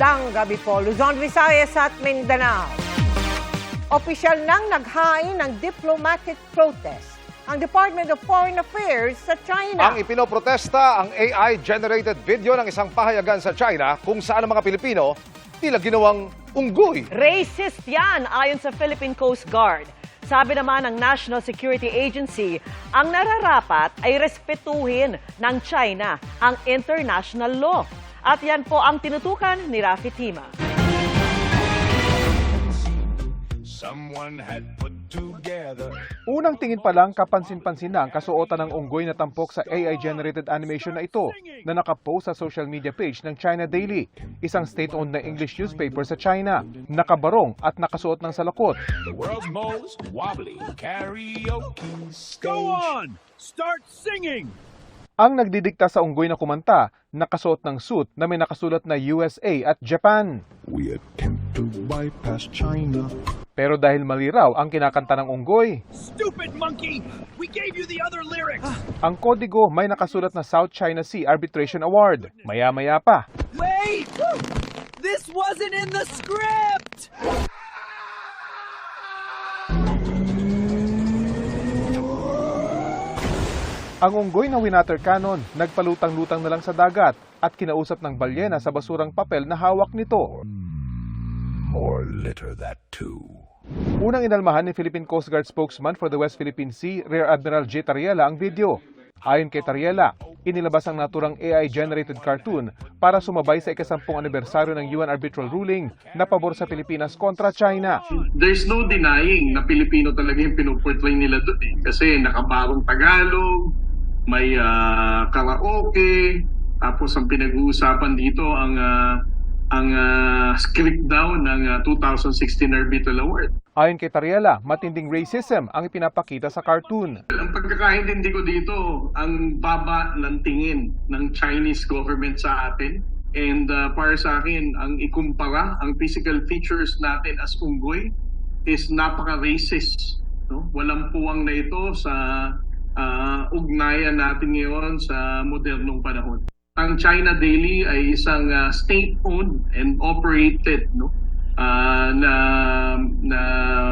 Magandang gabi po, Luzon, Visayas at Mindanao. Opisyal nang naghain ng diplomatic protest ang Department of Foreign Affairs sa China. Ang ipinoprotesta ang AI-generated video ng isang pahayagan sa China kung saan ang mga Pilipino tila ginawang unggoy. Racist yan ayon sa Philippine Coast Guard. Sabi naman ng National Security Agency, ang nararapat ay respetuhin ng China ang international law. At yan po ang tinutukan ni Rafi Tima. Unang tingin pa lang kapansin-pansin na ang kasuotan ng unggoy na tampok sa AI-generated animation na ito na nakapost sa social media page ng China Daily, isang state-owned na English newspaper sa China. Nakabarong at nakasuot ng salakot. The world's most wobbly karaoke stage. Go on! Start singing! Ang nagdidikta sa unggoy na kumanta, nakasuot ng suit na may nakasulat na USA at Japan. We attempt to bypass China. Pero dahil mali raw ang kinakanta ng unggoy, Stupid monkey! We gave you the other lyrics! ang kodigo may nakasulat na South China Sea Arbitration Award. Maya-maya pa, Wait! This wasn't in the script! ang unggoy na winater cannon nagpalutang-lutang na lang sa dagat at kinausap ng balyena sa basurang papel na hawak nito. More litter that too. Unang inalmahan ni Philippine Coast Guard spokesman for the West Philippine Sea, Rear Admiral J. Tariela ang video. Ayon kay Tariela, inilabas ang naturang AI-generated cartoon para sumabay sa ika-10 anibersaryo ng UN arbitral ruling na pabor sa Pilipinas kontra China. There's no denying na Pilipino talaga yung pinuportray nila doon eh. Kasi nakabarong Tagalog, may karaoke, tapos ang pinag-uusapan dito ang script daw ng 2016 Arbitral Award. Ayon kay Tariela, matinding racism ang ipinapakita sa cartoon. Ang pagkakaintindi ko dito, ang baba ng tingin ng Chinese government sa atin. And para sa akin, ang ikumpara, ang physical features natin as unggoy is napaka-racist. No? Walang puwang na ito sa ugnayan natin ngayon sa modernong panahon. Ang China Daily ay isang state-owned and operated na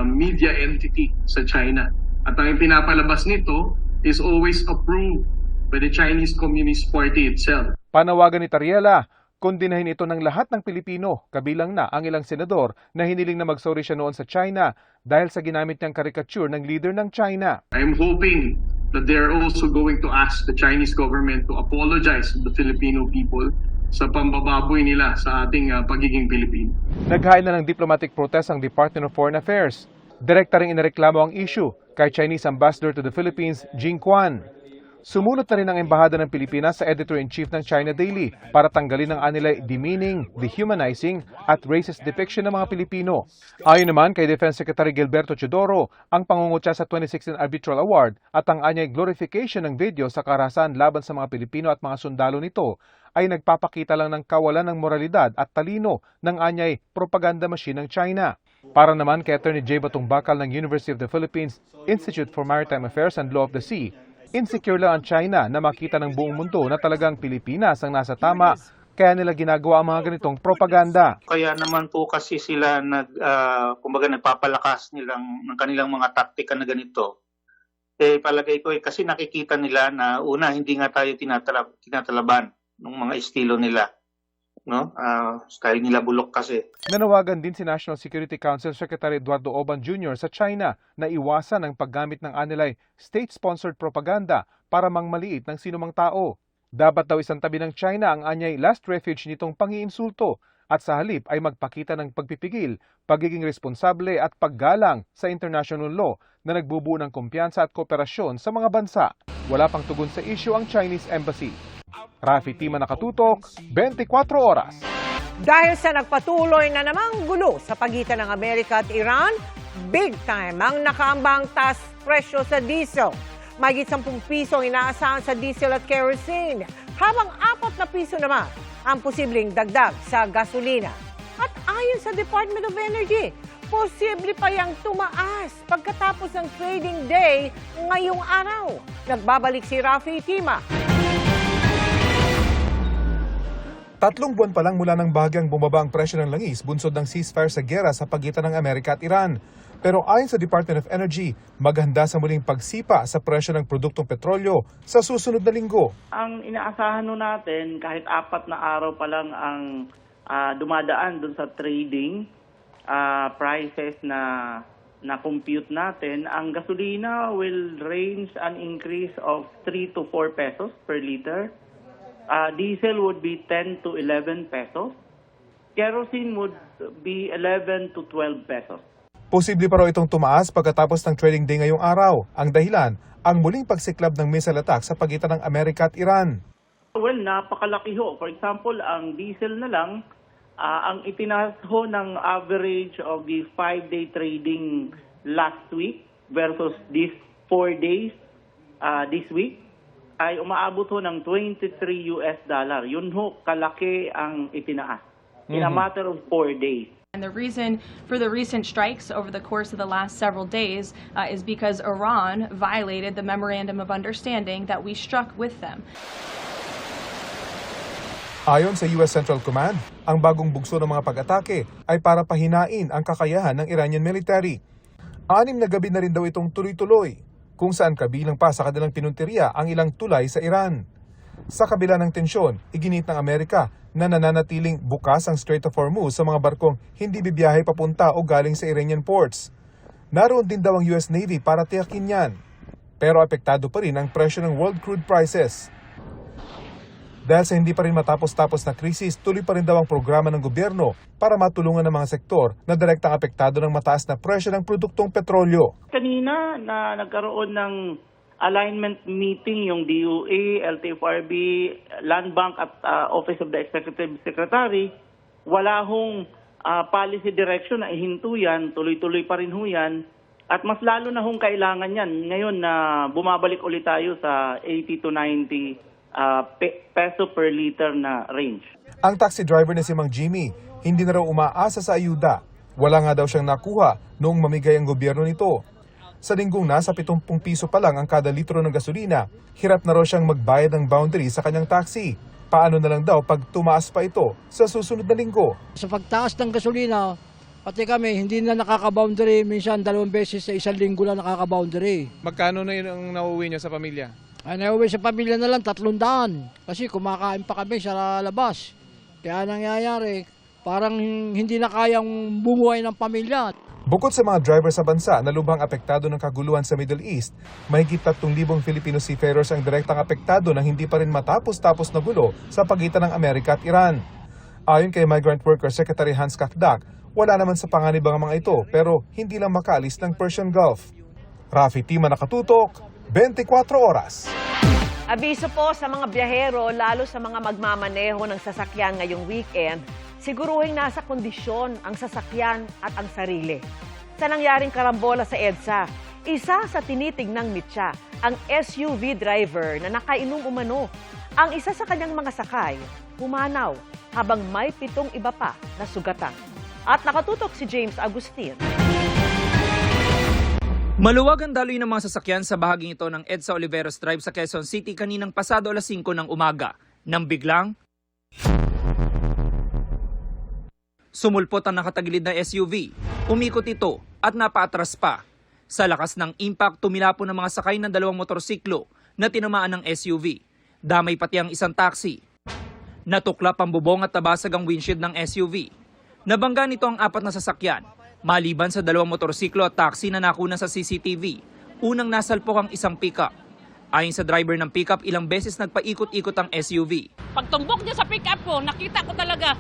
media entity sa China. At ang pinapalabas nito is always approved by the Chinese Communist Party itself. Panawagan ni Tariela, kondinahin ito ng lahat ng Pilipino, kabilang na ang ilang senador na hiniling na magsorry siya noon sa China dahil sa ginamit niyang karikature ng leader ng China. I'm hoping that they're also going to ask the Chinese government to apologize to the Filipino people sa pambababoy nila sa ating pagiging Pilipino. Naghain na ng diplomatic protest ang Department of Foreign Affairs. Direkta ring inireklamo ang issue kay Chinese Ambassador to the Philippines, Jing Quan. Sumunod na rin ang Embahada ng Pilipinas sa Editor-in-Chief ng China Daily para tanggalin ang anilay demeaning, dehumanizing at racist depiction ng mga Pilipino. Ayon naman kay Defense Secretary Gilberto Teodoro, ang pangungutya sa 2016 Arbitral Award at ang anyay glorification ng video sa karahasan laban sa mga Pilipino at mga sundalo nito ay nagpapakita lang ng kawalan ng moralidad at talino ng anyay propaganda machine ng China. Para naman kay Attorney J. Batong Bakal ng University of the Philippines Institute for Maritime Affairs and Law of the Sea, insecure lang ang China na makita ng buong mundo na talagang Pilipinas ang nasa tama, kaya nila ginagawa ang mga ganitong propaganda. Kaya naman po kasi sila kumbaga nagpapalakas ng kanilang mga taktika na ganito. Palagay ko kasi nakikita nila na una hindi nga tayo tinatalaban ng mga estilo nila. No? Style nila bulok kasi. Nanawagan din si National Security Council Secretary Eduardo Oban Jr. sa China na iwasan ang paggamit ng anilay state-sponsored propaganda para mangmaliit ng sinumang tao. Dapat daw isang tabi ng China ang anyay last refuge nitong pangiinsulto at sa halip ay magpakita ng pagpipigil, pagiging responsable at paggalang sa international law na nagbubuo ng kumpiyansa at kooperasyon sa mga bansa. Wala pang tugon sa issue ang Chinese Embassy. Rafi Tima, nakatutok, 24 oras. Dahil sa nagpatuloy na namang gulo sa pagitan ng Amerika at Iran, big time ang nakaambang taas presyo sa diesel. Mahigit 10 piso ang inaasahan sa diesel at kerosene, habang 4 na piso naman ang posibleng dagdag sa gasolina. At ayon sa Department of Energy, posible pa yang tumaas pagkatapos ng trading day ngayong araw. Nagbabalik si Rafi Tima. 3 buwan pa lang mula nang bahagyang bumaba ang presyo ng langis bunsod ng ceasefire sa giyera sa pagitan ng Amerika at Iran. Pero ayon sa Department of Energy, maghanda sa muling pagsipa sa presyo ng produktong petrolyo sa susunod na linggo. Ang inaasahan natin, kahit 4 na araw pa lang ang dumadaan dun sa trading prices na compute natin, ang gasolina will range an increase of 3 to 4 pesos per liter. Diesel would be 10 to 11 pesos. Kerosene would be 11 to 12 pesos. Posible pa raw itong tumaas pagkatapos ng trading day ngayong araw. Ang dahilan, ang muling pagsiklab ng missile attack sa pagitan ng Amerika at Iran. Well, napakalaki ho. For example, ang diesel na lang, ang itinaas ho ng average of the 5-day trading last week versus these 4 days this week ay umaabot ho ng $23. Yun ho, kalaki ang itinaas in a matter of 4 days. And the reason for the recent strikes over the course of the last several days is because Iran violated the Memorandum of Understanding that we struck with them. Ayon sa US Central Command, ang bagong bugso ng mga pag-atake ay para pahinain ang kakayahan ng Iranian military. 6 na gabi na rin daw itong tuloy-tuloy, kung saan kabilang pa sa kanilang pinunteriya ang ilang tulay sa Iran. Sa kabila ng tensyon, iginit ng Amerika na nananatiling bukas ang Strait of Hormuz sa mga barkong hindi bibiyahe papunta o galing sa Iranian ports. Naroon din daw ang US Navy para tiyakin yan. Pero apektado pa rin ang presyo ng world crude prices. Dahil sa hindi pa rin matapos-tapos na krisis, tuloy pa rin daw ang programa ng gobyerno para matulungan ng mga sektor na direktang apektado ng mataas na presyo ng produktong petrolyo. Kanina na nagkaroon ng alignment meeting yung DOE, LTFRB, Land Bank at Office of the Executive Secretary, wala hong policy direction na ihinto yan, tuloy-tuloy pa rin ho yan. At mas lalo na hong kailangan yan ngayon na bumabalik ulit tayo sa 80 to 90 peso per liter na range. Ang taxi driver na si Mang Jimmy, hindi na raw umaasa sa ayuda. Wala nga daw siyang nakuha noong mamigay ang gobyerno nito. Sa linggong nasa 70 piso pa lang ang kada litro ng gasolina, hirap na raw siyang magbayad ng boundary sa kanyang taxi. Paano na lang daw pag tumaas pa ito sa susunod na linggo? Sa pagtaas ng gasolina, pati kami hindi na nakaka-boundary, minsan 2 beses sa 1 linggo lang nakaka-boundary. Magkano na yun ang nauwi niyo sa pamilya? Ay, nauwi sa pamilya na lang 300 kasi kumakain pa kami sa labas. Kaya nangyayari, parang hindi na kayang bumuhay ng pamilya. Bukod sa mga driver sa bansa na lubhang apektado ng kaguluhan sa Middle East, mahigit 3,000 Filipino seafarers ang direktang apektado ng hindi pa rin matapos-tapos na gulo sa pagitan ng Amerika at Iran. Ayon kay Migrant Worker Secretary Hans Kakdak, wala naman sa panganib ang mga ito pero hindi lang makaalis ng Persian Gulf. Rafi Tima, nakatutok, 24 oras. Abiso po sa mga biyahero, lalo sa mga magmamaneho ng sasakyan ngayong weekend, siguruhing nasa kondisyon ang sasakyan at ang sarili. Sa nangyaring karambola sa EDSA, isa sa tinitignang mitya, ang SUV driver na nakainom umano. Ang isa sa kanyang mga sakay, pumanaw, habang may 7 iba pa na sugatan. At nakatutok si James Agustin. Maluwag ang daloy ng mga sasakyan sa bahaging ito ng EDSA Oliveros Drive sa Quezon City kaninang pasado alas 5 ng umaga. Nang biglang sumulpot ang nakatagilid na SUV, umikot ito at napaatras pa. Sa lakas ng impact, tumilapon ng mga sakay ng 2 motorsiklo na tinamaan ng SUV. Damay pati ang isang taxi. Natuklap ang bubong at nabasag ang windshield ng SUV. Nabangga nito ang 4 na sasakyan. Maliban sa 2 motorsiklo at taxi na nakuna sa CCTV, unang nasalpok ang isang pickup. Ayon sa driver ng pickup, ilang beses nagpaikot-ikot ang SUV. Pagtumbok niya sa pickup ko, nakita ko talaga,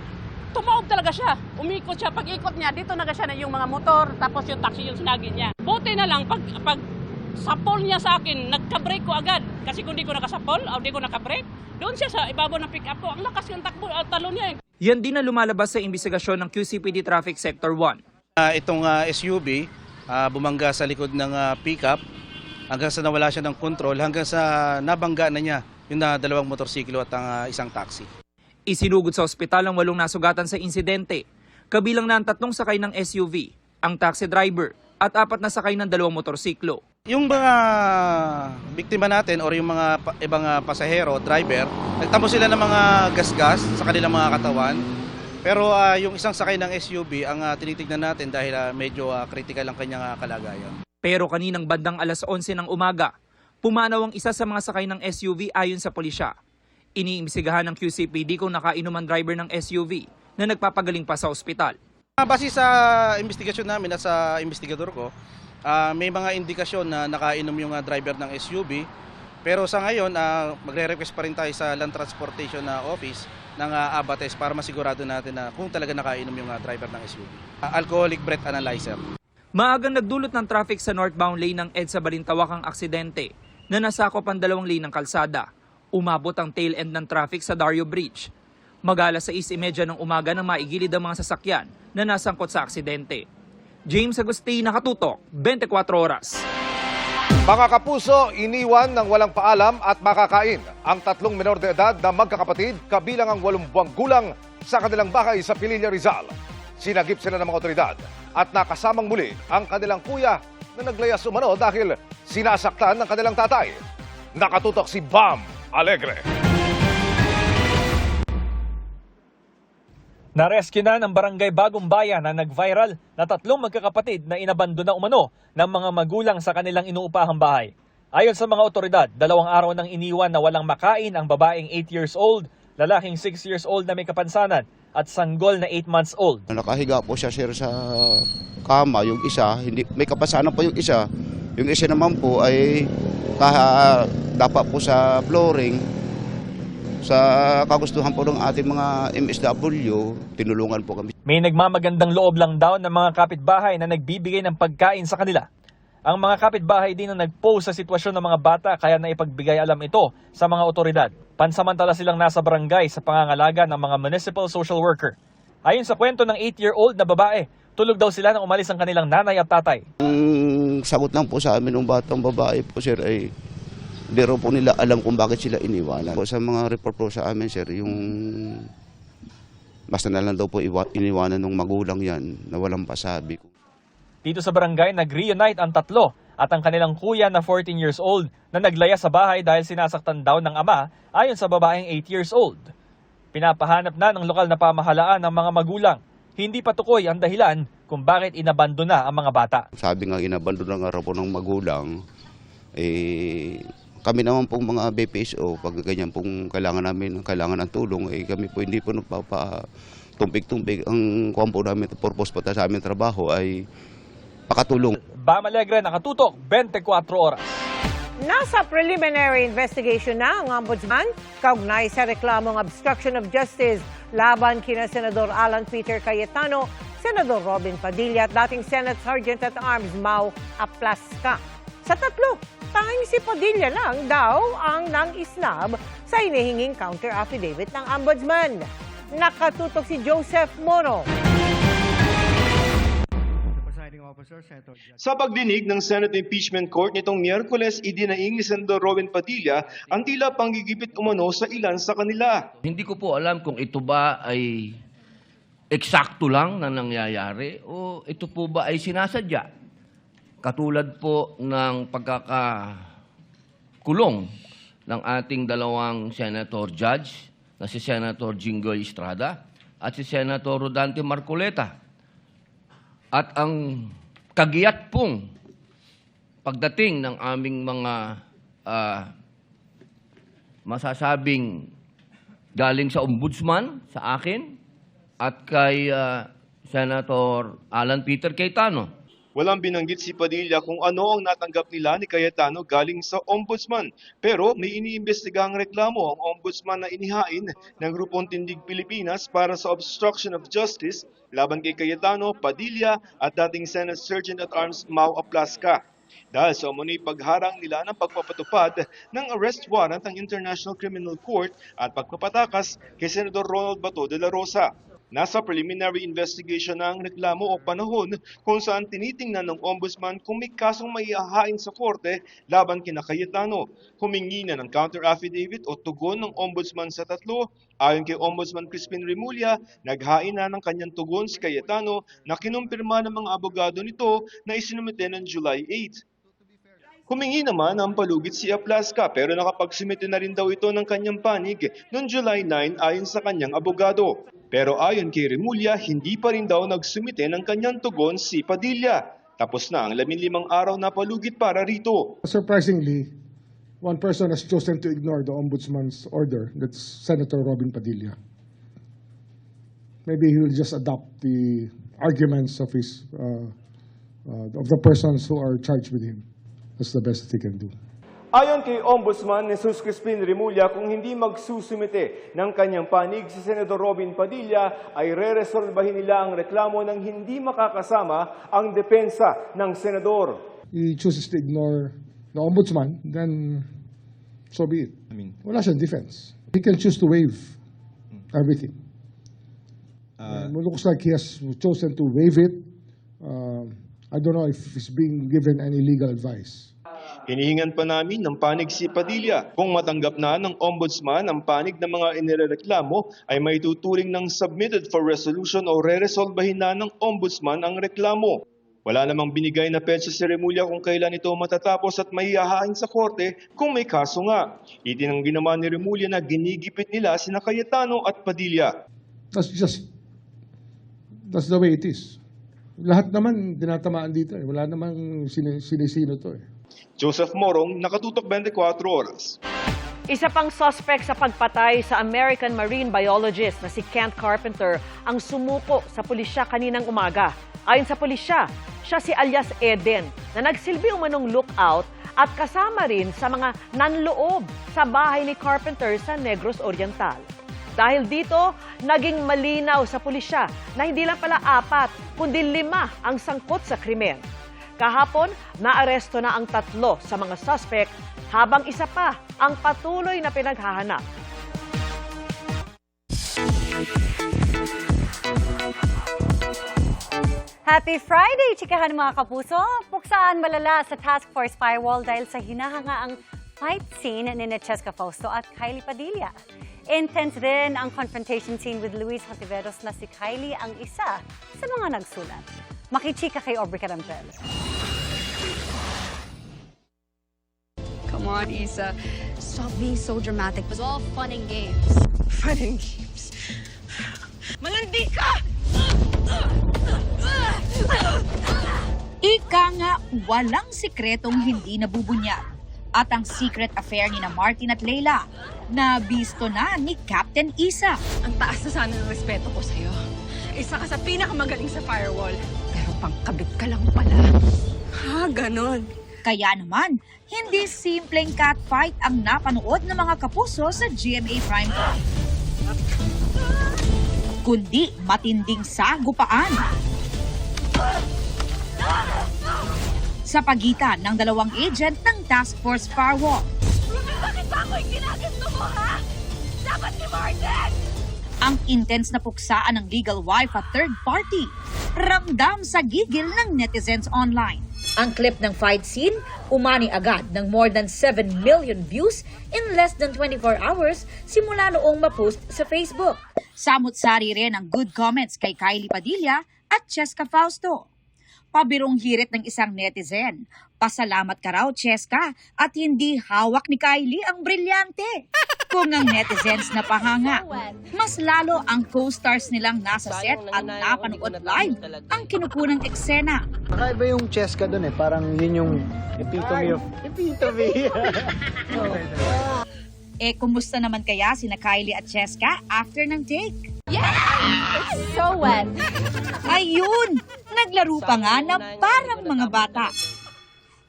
tumawag talaga siya. Umikot siya, pag-ikot niya, dito na siya na yung mga motor, tapos yung taxi yung sinagi niya. Buti na lang, pag sapol niya sa akin, nagka-brake ko agad. Kasi kung di ko nakasapol, o di ko nakabrake, doon siya sa ibabaw ng pickup ko. Ang lakas yung takbo, talon niya. Yan din na lumalabas sa investigasyon ng QCPD Traffic Sector 1. Itong SUV bumangga sa likod ng pickup hanggang sa nawala siya ng kontrol hanggang sa nabangga na niya yung 2 motorsiklo at ang isang taxi. Isinugod sa ospital ang 8 nasugatan sa insidente. Kabilang na ang 3 sakay ng SUV, ang taxi driver at 4 na sakay ng 2 motorsiklo. Yung mga biktima natin or yung mga ibang pasahero, driver, nagtamo sila ng mga gas-gas sa kanilang mga katawan. Pero yung isang sakay ng SUV, ang tinitignan natin dahil medyo critical ang kanyang kalagayan. Pero kaninang bandang alas 11 ng umaga, pumanaw ang isa sa mga sakay ng SUV ayon sa pulisya. Iniimbestigahan ng QCPD kung nakainom ang driver ng SUV na nagpapagaling pa sa ospital. Base sa investigasyon namin at sa investigador ko, may mga indikasyon na nakainom yung driver ng SUV. Pero sa ngayon, magre-request pa rin tayo sa Land Transportation Office ng ABATES para masigurado natin na kung talaga nakainom yung driver ng SUV. Alcoholic breath analyzer. Maagang nagdulot ng traffic sa northbound lane ng EDSA Balintawak ang aksidente na nasakop ang 2 lane ng kalsada. Umabot ang tail end ng traffic sa Dario Bridge. Mag-alas 6:30 ng umaga nang maigilid ang mga sasakyan na nasangkot sa aksidente. James Agustin, Nakatutok, 24 Oras. Mga kapuso, iniwan ng walang paalam at makakain ang 3 menor de edad na magkakapatid kabilang ang 8 buwang gulang sa kanilang bahay sa Pililla, Rizal. Sinagip sila ng mga otoridad at nakasamang muli ang kanilang kuya na naglayas umano dahil sinasaktan ng kanilang tatay. Nakatutok si Bam Alegre. Narescue na ng Barangay Bagong Bayan na nag-viral na 3 magkakapatid na inabandona umano ng mga magulang sa kanilang inuupahang bahay. Ayon sa mga otoridad, 2 araw nang iniwan na walang makain ang babaeng 8 years old, lalaking 6 years old na may kapansanan at sanggol na 8 months old. Nakahiga po siya sir sa kama, yung isa, hindi, may kapansanan po yung isa naman po ay dapat po sa flooring. Sa kagustuhan po ng ating mga MSW, tinulungan po kami. May nagmamagandang loob lang daw ng mga kapitbahay na nagbibigay ng pagkain sa kanila. Ang mga kapitbahay din na nag-post sa sitwasyon ng mga bata kaya naipagbigay alam ito sa mga otoridad. Pansamantala silang nasa barangay sa pangangalaga ng mga municipal social worker. Ayon sa kwento ng 8-year-old na babae, tulog daw sila nang umalis ang kanilang nanay at tatay. Ang sagot lang po sa amin ng batang babae po sir ay hindi rin po nila alam kung bakit sila iniwanan. Sa mga report po sa amin, sir, yung basta na lang daw po iniwanan ng magulang yan na walang pasabi. Dito sa barangay, nag-reunite ang 3 at ang kanilang kuya na 14 years old na naglaya sa bahay dahil sinasaktan daw ng ama ayon sa babaeng 8 years old. Pinapahanap na ng lokal na pamahalaan ng mga magulang. Hindi patukoy ang dahilan kung bakit inabandona ang mga bata. Sabi nga inabandona nga raw po ng magulang, kami naman pong mga BPSO, pag ganyan pong kailangan ng tulong, kami po hindi po nagpapatumpik-tumpik. Ang kuwan po namin, purpose po sa aming trabaho ay pakatulong. Bam Alegre, Nakatutok, 24 Oras. Nasa preliminary investigation na ang Ombudsman kaugnay sa reklamong obstruction of justice laban kina Senador Alan Peter Cayetano, Senador Robin Padilla at dating Senate Sergeant at Arms Mau Aplasca. Sa 3, tanging si Padilla lang daw ang nang-isnab sa inihinging counter-affidavit ng Ombudsman. Nakatutok si Joseph Moro. Sa pagdinig ng Senate Impeachment Court nitong Miyerkules, idinaing ni Senador Robin Padilla ang tila panggigipit umano sa ilan sa kanila. Hindi ko po alam kung ito ba ay eksakto lang na nangyayari o ito po ba ay sinasadya. Katulad po ng pagkakakulong ng ating 2 senator judge na si Senator Jinggoy Estrada at si Senator Rodante Marcoleta. At ang kagiyat pong pagdating ng aming mga masasabing galing sa Ombudsman, sa akin, at kay Senator Alan Peter Cayetano. Walang binanggit si Padilla kung ano ang natanggap nila ni Cayetano galing sa Ombudsman. Pero may iniimbestigang reklamo ang Ombudsman na inihain ng Grupong Tindig Pilipinas para sa obstruction of justice laban kay Cayetano, Padilla at dating Senate Sergeant at Arms Mau Aplasca. Dahil sa umunoy pagharang nila ng pagpapatupad ng arrest warrant ng International Criminal Court at pagpapatakas kay Senador Ronald Bato de la Rosa. Nasa preliminary investigation na ang reklamo o panahon kung saan tinitingnan ng Ombudsman kung may kasong maihahain sa korte laban kina Cayetano. Humingi na ng counter-affidavit o tugon ng Ombudsman sa 3. Ayon kay Ombudsman Crispin Remulla, naghain na ng kanyang tugon si Cayetano na kinumpirma ng mga abogado nito na isinumite ng July 8. Humingi naman ang palugit si Aplaska pero nakapagsumite na rin daw ito ng kanyang panig noong July 9 ayon sa kanyang abogado. Pero ayon kay Remulla, hindi pa rin daw nagsumite ng kanyang tugon si Padilla. Tapos na ang 15 araw na palugit para rito. Surprisingly, one person has chosen to ignore the Ombudsman's order. That's Senator Robin Padilla. Maybe he will just adopt the arguments of his of the persons who are charged with him. That's the best he can do. Ayon kay Ombudsman Jesus Crispin Remulla, kung hindi magsusumite ng kanyang panig si Senador Robin Padilla, ay re-resolbahin nila ang reklamo ng hindi makakasama ang depensa ng senador. He chooses to ignore the Ombudsman, then so be it. Wala siyang defense. He can choose to waive everything. It looks like he has chosen to waive it. I don't know if he's being given any legal advice. Hinihingan pa namin ng panig si Padilla. Kung matanggap na ng Ombudsman ang panig ng mga inireklamo, ay may tuturing ng submitted for resolution o re-resolbahin na ng Ombudsman ang reklamo. Wala namang binigay na petsa si Remulla kung kailan ito matatapos at maihahain sa korte kung may kaso nga. Itinanggi naman ni Remulla na ginigipit nila sina Cayetano at Padilla. That's the way it is. Lahat naman tinatamaan dito. Wala namang sinisino to. Joseph Morong, Nakatutok 24 Oras. Isa pang suspect sa pagpatay sa American marine biologist na si Kent Carpenter ang sumuko sa pulisya kaninang umaga. Ayon sa pulisya, siya si alias Eden na nagsilbi umanong lookout at kasama rin sa mga nanloob sa bahay ni Carpenter sa Negros Oriental. Dahil dito, naging malinaw sa pulisya na hindi lang pala 4, kundi 5 ang sangkot sa krimen. Kahapon, naaresto na ang 3 sa mga suspect habang isa pa ang patuloy na pinaghahanap. Happy Friday, chikahan mga kapuso! Puksaan malala sa Task Force Firewall dahil sa hinahangaang fight scene ni Cheska Fausto at Kylie Padilla. Intense din ang confrontation scene with Luis Hontiveros na si Kylie ang isa sa mga nagsulat. Makichika kay Aubrey Carampel. Come on, Isa. Stop being so dramatic. It was all fun and games. Fun and games? Malandi ka! Ika nga, walang sikretong hindi nabubunyag. At ang secret affair ni na Martin at Leila, nabisto na ni Captain Isa. Ang taas na sana ng respeto ko sa'yo. Isa ka sa pinakamagaling sa firewall. Pero pangkabit ka lang pala. Ha, ganon. Kaya naman, hindi simpleng catfight ang napanood ng mga kapuso sa GMA Primetime. Kundi matinding sagupaan. Sa pagitan ng 2 agent ng Task Force Firewall. Bakit ba ako'y ginaganto mo, ha? Dapat si Martin! Ang intense na puksaan ng legal wife at third party. Ramdam sa gigil ng netizens online. Ang clip ng fight scene, umani agad ng more than 7 million views in less than 24 hours simula noong ma-post sa Facebook. Samut-sari rin ang good comments kay Kylie Padilla at Cheska Fausto. Pabirong hirit ng isang netizen. Pasalamat ka raw, Cheska, at hindi hawak ni Kylie ang brilyante. Kung ang netizens na pahanga, mas lalo ang co-stars nilang nasa set at napanood live ang kinukunang eksena. Kakaiba yung Cheska doon parang yun yung epitome of... Epitome! Kumusta naman kaya sina Kylie at Cheska after ng take? Yeah! It's so wet! Ayun! Naglaro pa nga na parang mga bata.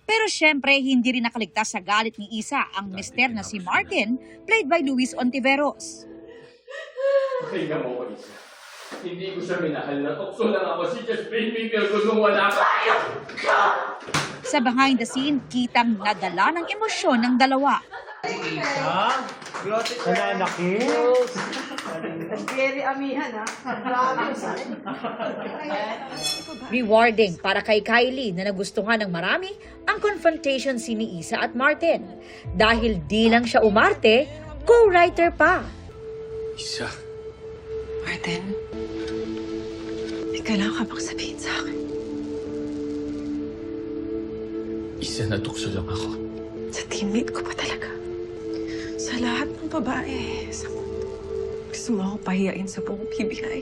Pero syempre, hindi rin nakaligtas sa galit ni Isa ang mister na si Martin, played by Luis Hontiveros. Pakinggan mo ko, Isa. Hindi ko siya minahal na tukso lang ako. She just made me feel good nung wala ka. Sa behind the scene, kitang nadala ng emosyon ng dalawa. Isa? Nananakit? Very amihan, ha? Rewarding para kay Kylie na nagustuhan ng marami ang confrontation scene ni Isa at Martin. Dahil di lang siya umarte, co-writer pa. Isa. Martin, may kailangan ka bang sabihin sa akin? Isa. Alicia, natukso lang ako. Sa teammate ko pa talaga. Sa lahat ng babae sa mundo. Gusto mo ako pahiyain sa buong PBI.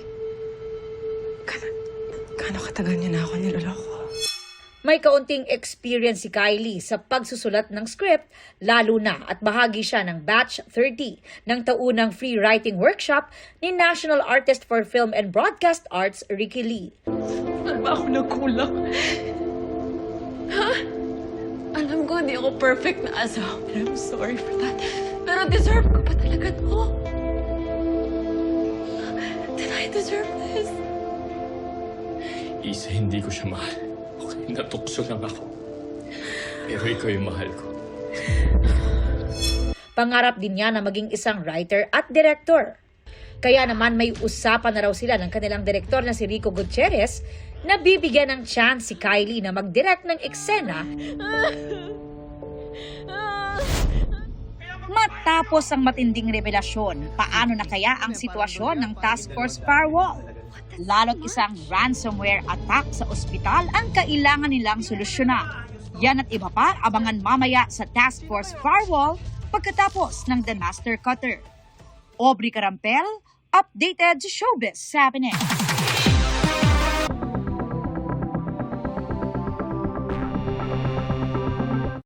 Gano'ng katagal niya na ako niloloko? May kaunting experience si Kylie sa pagsusulat ng script, lalo na at bahagi siya ng Batch 30 ng taunang free writing workshop ni National Artist for Film and Broadcast Arts Ricky Lee. Saan ba ako nagkulang? Ha? Alam ko hindi ako perfect na asawa. I'm sorry for that. Pero deserve ko pa talaga to. Did I deserve this? Isa, hindi ko siya mahal. Okay, natukso lang ako. Pero ikaw yung mahal ko. Pangarap din niya na maging isang writer at director. Kaya naman may usapan na raw sila ng kanilang direktor na si Rico Gutierrez na bibigyan ng chance si Kylie na mag-direct ng eksena matapos ang matinding revelasyon. Paano na kaya ang sitwasyon ng Task Force Firewall? Lalo't isang ransomware attack sa ospital ang kailangan nilang solusyonan. Yan at iba pa abangan mamaya sa Task Force Firewall pagkatapos ng The Master Cutter. Aubrey Carampel, updated Showbiz 7.